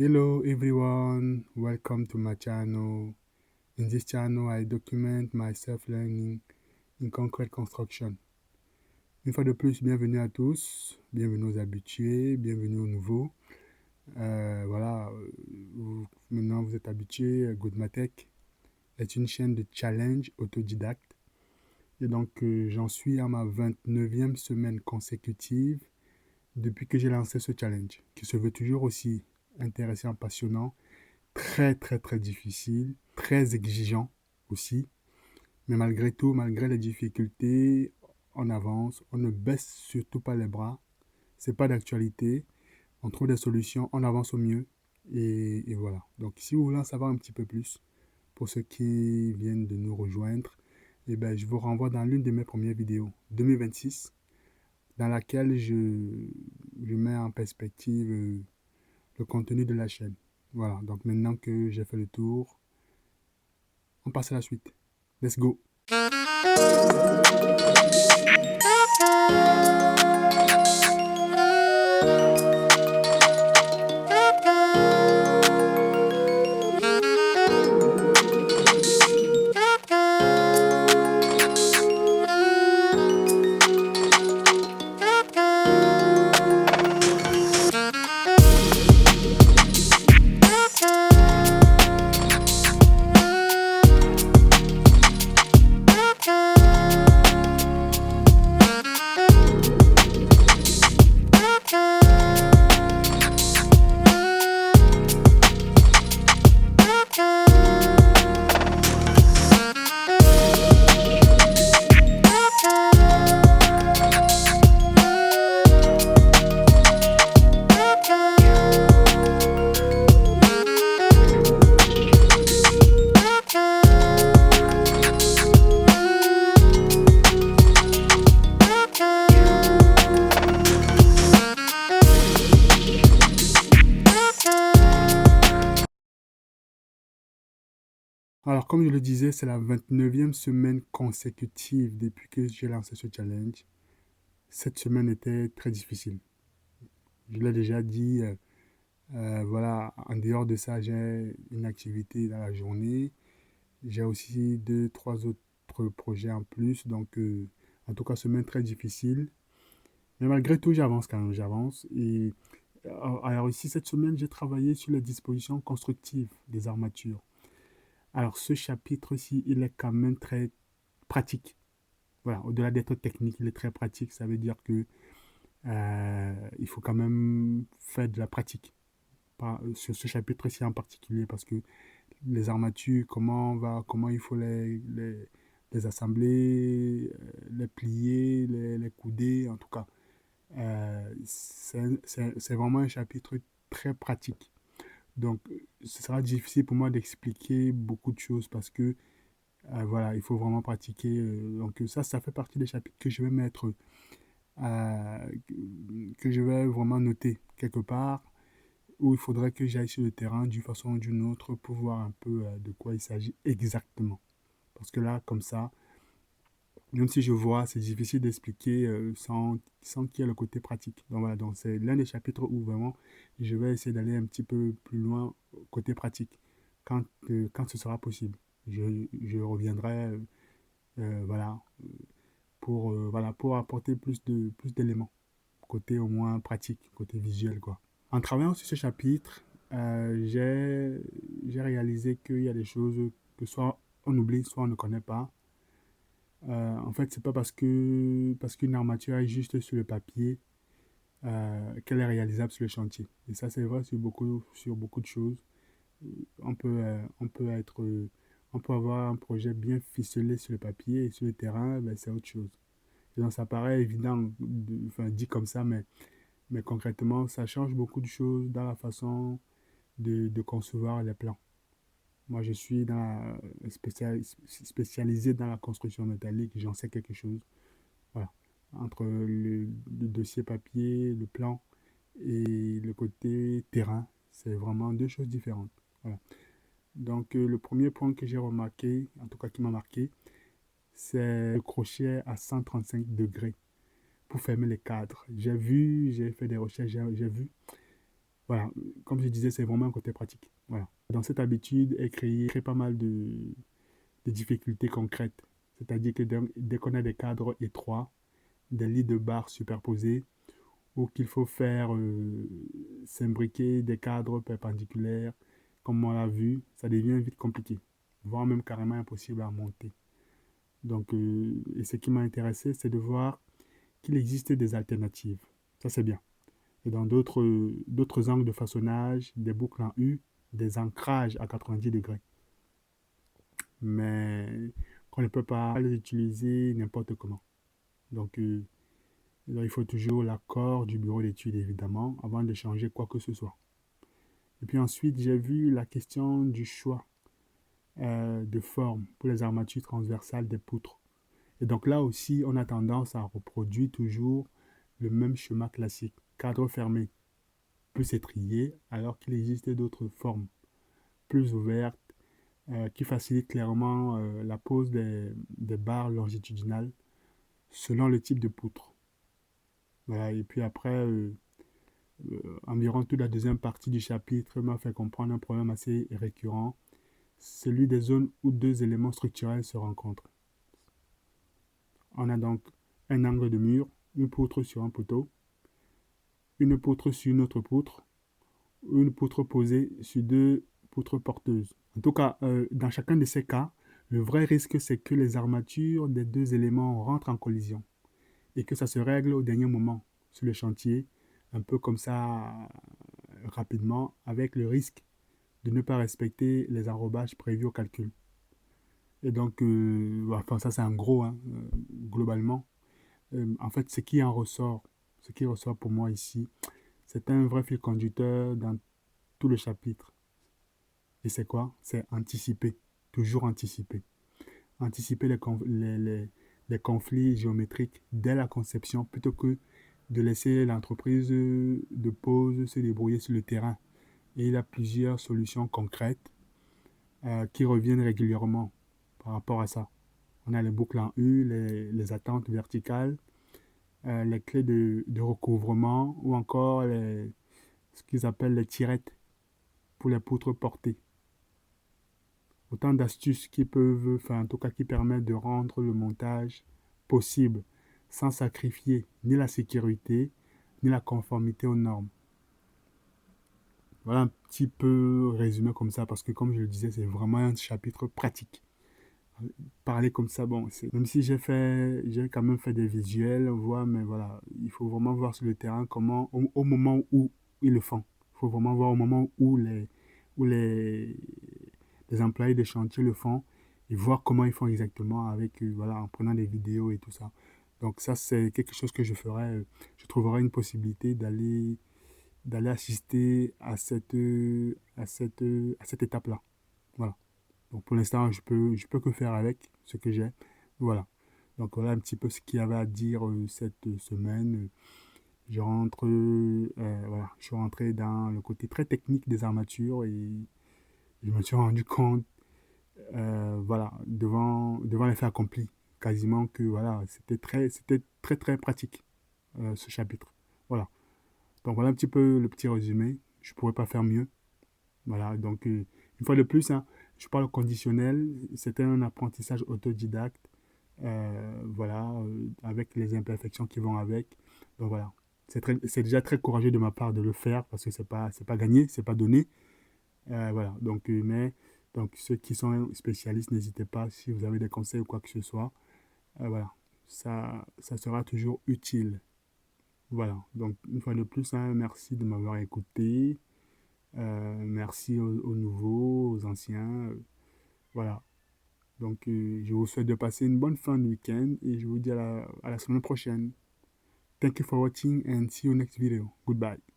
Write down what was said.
Hello everyone, welcome to my channel. In this channel, I document my self-learning in concrete construction. Une fois de plus, bienvenue à tous, bienvenue aux habitués, bienvenue aux nouveaux. Voilà, maintenant vous êtes habitués, Goodmatech est une chaîne de challenge autodidacte. Et donc, j'en suis à ma 29e semaine consécutive depuis que j'ai lancé ce challenge, qui se veut toujours aussi intéressant, passionnant, très très très difficile, très exigeant aussi. Mais malgré tout, malgré les difficultés, on avance, on ne baisse surtout pas les bras. C'est pas d'actualité, on trouve des solutions, on avance au mieux. Et voilà. Donc si vous voulez en savoir un petit peu plus, pour ceux qui viennent de nous rejoindre, eh ben, je vous renvoie dans l'une de mes premières vidéos, 2026, dans laquelle je mets en perspective le contenu de la chaîne. Voilà, donc maintenant que j'ai fait le tour, on passe à la suite. Let's go. Alors, comme je le disais, c'est la 29e semaine consécutive depuis que j'ai lancé ce challenge. Cette semaine était très difficile. Je l'ai déjà dit, voilà, en dehors de ça, j'ai une activité dans la journée. J'ai aussi deux, trois autres projets en plus. Donc, en tout cas, semaine très difficile. Mais malgré tout, j'avance quand même, j'avance. Et alors ici, cette semaine, j'ai travaillé sur les dispositions constructives des armatures. Alors, ce chapitre-ci, il est quand même très pratique. Voilà, au-delà d'être technique, il est très pratique. Ça veut dire que il faut quand même faire de la pratique. Sur ce chapitre-ci en particulier, parce que les armatures, comment il faut les assembler, les plier, les couder, en tout cas. C'est vraiment un chapitre très pratique. Donc, ce sera difficile pour moi d'expliquer beaucoup de choses parce que voilà, il faut vraiment pratiquer. Donc, ça fait partie des chapitres que je vais mettre, euh, que je vais vraiment noter quelque part, où il faudrait que j'aille sur le terrain d'une façon ou d'une autre pour voir un peu de quoi il s'agit exactement. Parce que là, comme ça, même si je vois, c'est difficile d'expliquer sans qu'il y ait le côté pratique. Donc voilà, donc c'est l'un des chapitres où vraiment je vais essayer d'aller un petit peu plus loin côté pratique quand ce sera possible. Je reviendrai voilà, voilà, pour apporter plus d'éléments, côté au moins pratique, côté visuel, quoi. En travaillant sur ce chapitre, j'ai réalisé qu'il y a des choses que soit on oublie, soit on ne connaît pas. En fait, c'est pas parce qu'une armature est juste sur le papier qu'elle est réalisable sur le chantier. Et ça, c'est vrai sur beaucoup de choses. On peut on peut avoir un projet bien ficelé sur le papier et sur le terrain, ben, c'est autre chose. Et donc, ça paraît évident, enfin, dit comme ça, mais concrètement, ça change beaucoup de choses dans la façon de concevoir les plans. Moi, je suis spécialisé dans la construction métallique, j'en sais quelque chose. Voilà. Entre le dossier papier, le plan et le côté terrain, c'est vraiment deux choses différentes. Voilà. Donc, le premier point que j'ai remarqué, en tout cas qui m'a marqué, c'est le crochet à 135 degrés pour fermer les cadres. J'ai fait des recherches, j'ai vu. Voilà, comme je disais, c'est vraiment un côté pratique. Voilà. Dans cette habitude, elle crée pas mal de difficultés concrètes. C'est-à-dire que dès qu'on a des cadres étroits, des lits de barres superposés, ou qu'il faut faire s'imbriquer des cadres perpendiculaires, comme on l'a vu, ça devient vite compliqué, voire même carrément impossible à monter. Donc, et ce qui m'a intéressé, c'est de voir qu'il existe des alternatives. Ça, c'est bien. Et dans d'autres angles de façonnage, des boucles en U, des ancrages à 90 degrés. Mais qu'on ne peut pas les utiliser n'importe comment. Donc, il faut toujours l'accord du bureau d'études, évidemment, avant de changer quoi que ce soit. Et puis ensuite, j'ai vu la question du choix de forme pour les armatures transversales des poutres. Et donc là aussi, on a tendance à reproduire toujours le même schéma classique. Cadre fermé, plus étrié, alors qu'il existe d'autres formes plus ouvertes qui facilitent clairement la pose des barres longitudinales selon le type de poutre. Voilà, et puis après, environ toute la deuxième partie du chapitre m'a fait comprendre un problème assez récurrent, celui des zones où deux éléments structurels se rencontrent. On a donc un angle de mur, une poutre sur un poteau, une poutre sur une autre poutre, ou une poutre posée sur deux poutres porteuses. En tout cas, dans chacun de ces cas, le vrai risque, c'est que les armatures des deux éléments rentrent en collision et que ça se règle au dernier moment sur le chantier, un peu comme ça, rapidement, avec le risque de ne pas respecter les enrobages prévus au calcul. Et donc, enfin, ça c'est en gros, hein, globalement. En fait, ce qui ressort pour moi ici, c'est un vrai fil conducteur dans tout le chapitre. Et c'est quoi? C'est anticiper, toujours anticiper. Anticiper les conflits géométriques dès la conception plutôt que de laisser l'entreprise de pose se débrouiller sur le terrain. Et il y a plusieurs solutions concrètes qui reviennent régulièrement par rapport à ça. On a les boucles en U, les attentes verticales, les clés de recouvrement ou encore ce qu'ils appellent les tirettes pour les poutres portées. Autant d'astuces qui peuvent, enfin en tout cas qui permettent de rendre le montage possible sans sacrifier ni la sécurité ni la conformité aux normes. Voilà un petit peu résumé comme ça parce que comme je le disais, c'est vraiment un chapitre pratique. Parler comme ça, bon, même si j'ai quand même fait des visuels, voir, mais voilà, il faut vraiment voir sur le terrain comment, au moment où ils le font. Il faut vraiment voir au moment où les employés de chantier le font et voir comment ils font exactement avec, voilà, en prenant des vidéos et tout ça. Donc ça, c'est quelque chose que je ferai. Je trouverai une possibilité d'aller assister à cette étape-là. Voilà. Donc pour l'instant, je peux que faire avec ce que j'ai. Voilà. Donc voilà un petit peu ce qu'il y avait à dire cette semaine. Voilà, je suis rentré dans le côté très technique des armatures et je me suis rendu compte, voilà, devant les faits accomplis, quasiment que voilà, c'était très très pratique ce chapitre. Voilà. Donc voilà un petit peu le petit résumé. Je pourrais pas faire mieux. Voilà, donc une fois de plus, hein, je parle au conditionnel, c'était un apprentissage autodidacte, voilà, avec les imperfections qui vont avec. Donc voilà, c'est déjà très courageux de ma part de le faire parce que c'est pas gagné, c'est pas donné. Voilà, donc, donc ceux qui sont spécialistes, n'hésitez pas si vous avez des conseils ou quoi que ce soit. Voilà, ça sera toujours utile. Voilà, donc une fois de plus, hein, merci de m'avoir écouté. Merci aux nouveaux, aux anciens. Voilà. Donc, je vous souhaite de passer une bonne fin de week-end et je vous dis à la semaine prochaine. Thank you for watching and see you next video. Goodbye.